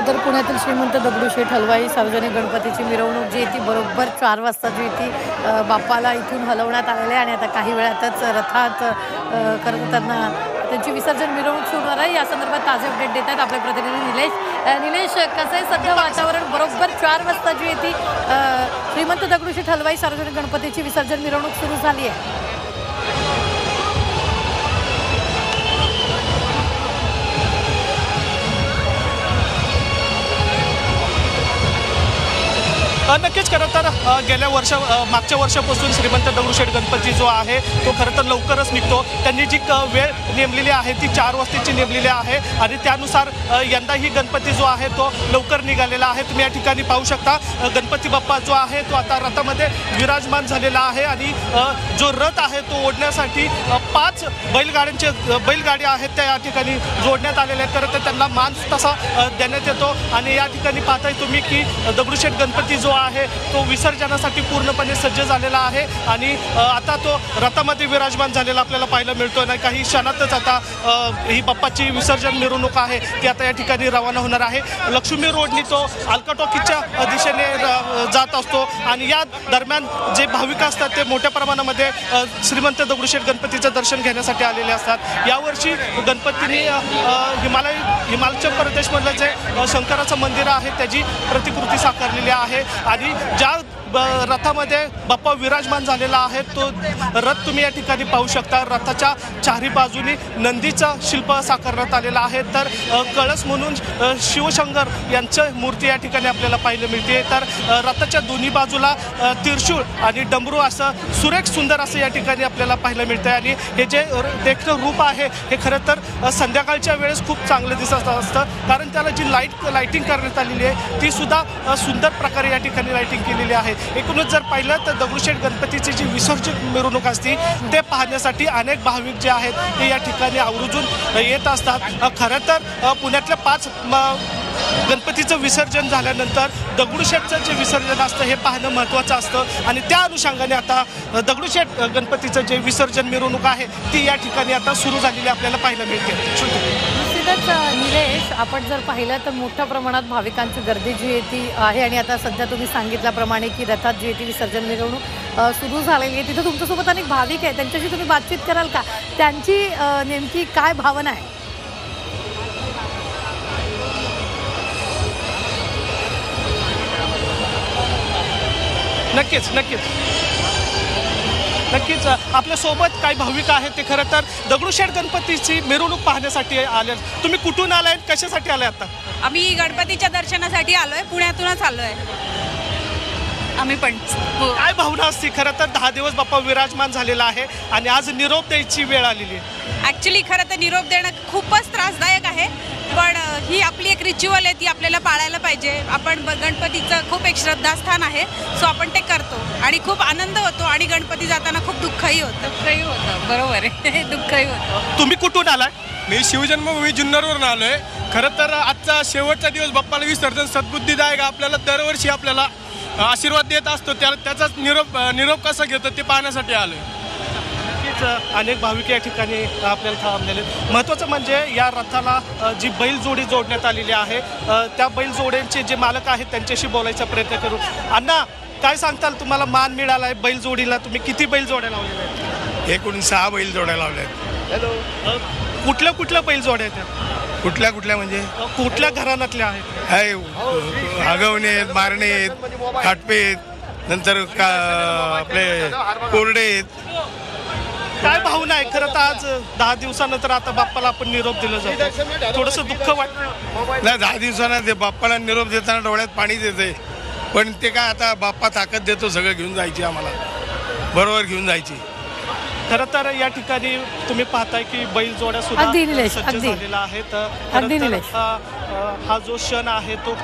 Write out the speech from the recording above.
खरं तर पुण्यातील श्रीमंत दगडूशेठ हलवाई सार्वजनिक गणपतीची मिरवणूक जी ती बरोबर 4 वाजता जी ती बाप्पाला इथून हलवण्यात आलेली आहे आणि आता काही वेळातच रथात खरं तर त्यांना त्यांची विसर्जन मिरवणूक सुरू होणार आहे। या संदर्भात ताजे अपडेट देत आहेत आपले प्रतिनिधी निलेश। कसं आहे सध्या वातावरण? बरोबर 4 वाजता जी ती श्रीमंत दगडूशेठ हलवाई सार्वजनिक गणपतीची विसर्जन मिरवणूक सुरू झाली आहे। नक्कीच खरं तर गेल्या मागच्या वर्षापासून श्रीमंत दगडूशेठ गणपती जो आहे तो खरं तर लवकरच निघतो। त्यांनी जी वेळ नेमलेली आहे ती 4 वाजताची नेमलेली आहे आणि त्यानुसार यंदाही गणपती जो आहे तो लवकर निघालेला आहे। तुम्ही या ठिकाणी पाहू शकता गणपती बाप्पा जो आहे तो आता रथामध्ये विराजमान झालेला आहे आणि जो रथ आहे तो ओढण्यासाठी 5 बैलगाड्या आहेत त्या या ठिकाणी जोडण्यात आलेल्या आहेत। खरं तर त्यांना मान तसा देण्यात येतो आणि या ठिकाणी पाहताय तुम्ही की दगडूशेठ गणपती जो आहे तो विसर्जनासाठी पूर्णपणे सज्ज झालेला आहे आणि आता तो रथामध्ये विराजमान झालेला आपल्याला पाहायला मिळतोय। नाही काही क्षणातच आता ही बाप्पाची विसर्जन मिरवणूक आहे ती आता या ठिकाणी रवाना होणार आहे। लक्ष्मी रोडनी तो अलका टॉकीजच्या दिशेने जात असतो आणि या दरम्यान जे भाविक असतात ते मोठ्या प्रमाणामध्ये श्रीमंत दगडूशेठ गणपतीचं दर्शन घेण्यासाठी आलेले असतात। यावर्षी गणपतीने हिमाचल प्रदेशमधलं जे शंकराचं मंदिर आहे त्याची प्रतिकृती साकारलेली आहे आणि ज्या रथामध्ये बाप्पा विराजमान झालेला आहे तो रथ तुम्ही या ठिकाणी पाहू शकता। रथाच्या चारही बाजूनी नंदीचं शिल्प साकारण्यात आलेलं आहे तर कळस म्हणून शिवशंकर यांचं मूर्ती या ठिकाणी आपल्याला पाहायला मिळते। तर रथाच्या दोन्ही बाजूला त्रिशूळ आणि डमरू असं सुरेख सुंदर असं या ठिकाणी आपल्याला पाहायला मिळतं आणि हे जे देखणं रूप आहे हे खरं तर संध्याकाळच्या वेळेस खूप चांगलं दिसत असतं कारण त्याला जी लाईटिंग करण्यात आलेली आहे ती सुद्धा सुंदर प्रकारे या ठिकाणी लाईटिंग केलेली आहे। एकूणच जर पाहिलं तर दगडूशेठ गणपतीची जी विसर्जन मिरवणूक असते ते पाहण्यासाठी अनेक भाविक जे आहेत ते या ठिकाणी आवर्जून येत असतात। खरं तर पुण्यातल्या 5 गणपतीचं विसर्जन झाल्यानंतर दगडूशेठचं जे विसर्जन असतं हे पाहणं महत्त्वाचं असतं आणि त्या अनुषंगाने आता दगडूशेठ गणपतीचं जे विसर्जन मिरवणूक आहे ती या ठिकाणी आता सुरू झालेली आपल्याला पाहायला मिळते। निलेश, आपण जर पाहिलं तर मोठ्या प्रमाणात भाविकांची गर्दी जी ती आहे आणि आता सध्या तुम्ही सांगितल्याप्रमाणे की रथात जी ती विसर्जन मिरवणूक सुरू झालेली आहे तिथं तुमच्यासोबत अनेक भाविक आहे त्यांच्याशी तुम्ही बातचीत कराल का? त्यांची नेमकी काय भावना आहे? नक्कीच आपल्यासोबत काही भाविक आहेत ते खरं तर दगडूशेठ गणपतीची मिरवणूक पाहण्यासाठी आले। तुम्ही कुठून आलाय, कशासाठी आलाय? आता आम्ही गणपतीच्या दर्शनासाठी आलोय, पुण्यातूनच आलोय आम्ही पण। काय भावना असते? खरं तर 10 दिवस बाप्पा विराजमान झालेला आहे आणि आज निरोप द्यायची वेळ आलेली आहे। ॲक्च्युली खरं तर निरोप देणं खूपच त्रासदायक आहे पण ही आपली एक रिच्युअल आहे ती आपल्याला पाळायला पाहिजे। आपण गणपतीचं खूप एक श्रद्धास्थान आहे सो आपण ते करतो आणि खूप आनंद होतो आणि गणपती जाताना खूप दुःखही होतं। बरोबर आहे दुःखही होतं। तुम्ही कुठून आलाय? मी शिवजन्मभूमी जुन्नरवरून आलोय। खरं तर आजचा शेवटचा दिवस बाप्पाला विसर्जन सद्बुद्धीदायक आपल्याला दरवर्षी आपल्याला आशीर्वाद देत असतो त्याचाच निरोप कसा घेतो ते पाहण्यासाठी आलोय। अनेक भाविक या ठिकाणी आपल्याला थांबलेले। महत्त्वाचं म्हणजे या रथाला जी बैलजोडी जोडण्यात आलेली आहे त्या बैलजोड्यांचे जे मालक आहेत त्यांच्याशी बोलायचा प्रयत्न करू। अण्णा, काय सांगताल? तुम्हाला मान मिळाला आहे बैलजोडीला, तुम्ही किती बैलजोड्या लावलेल्या आहेत? एकूण 6 बैलजोड्या लावल्या आहेत। हॅलो, कुठल्या बैलजोड्या आहेत? कुठल्या म्हणजे कुठल्या घराण्यातल्या आहेत? आगवणे आहेत, मारणे आहेत, खाटपेत, नंतर आपले कोरडे आहेत। काय भावना आहे? खरं तर आज 10 दिवसानंतर आता बाप्पाला आपण निरोप दिलं जातं, थोडंसं दुःख वाटतं? नाही, 10 दिवसांना ते बाप्पाला निरोप देताना डोळ्यात पाणी देते पण ते काय आता बाप्पा ताकद देतो सगळं घेऊन जायची, आम्हाला बरोबर घेऊन जायची। खरं तर या ठिकाणी तुम्ही पाहताय की बैलजोड्या सुद्धा सज्ज झालेल्या आहेत। हा जो क्षण आहे तो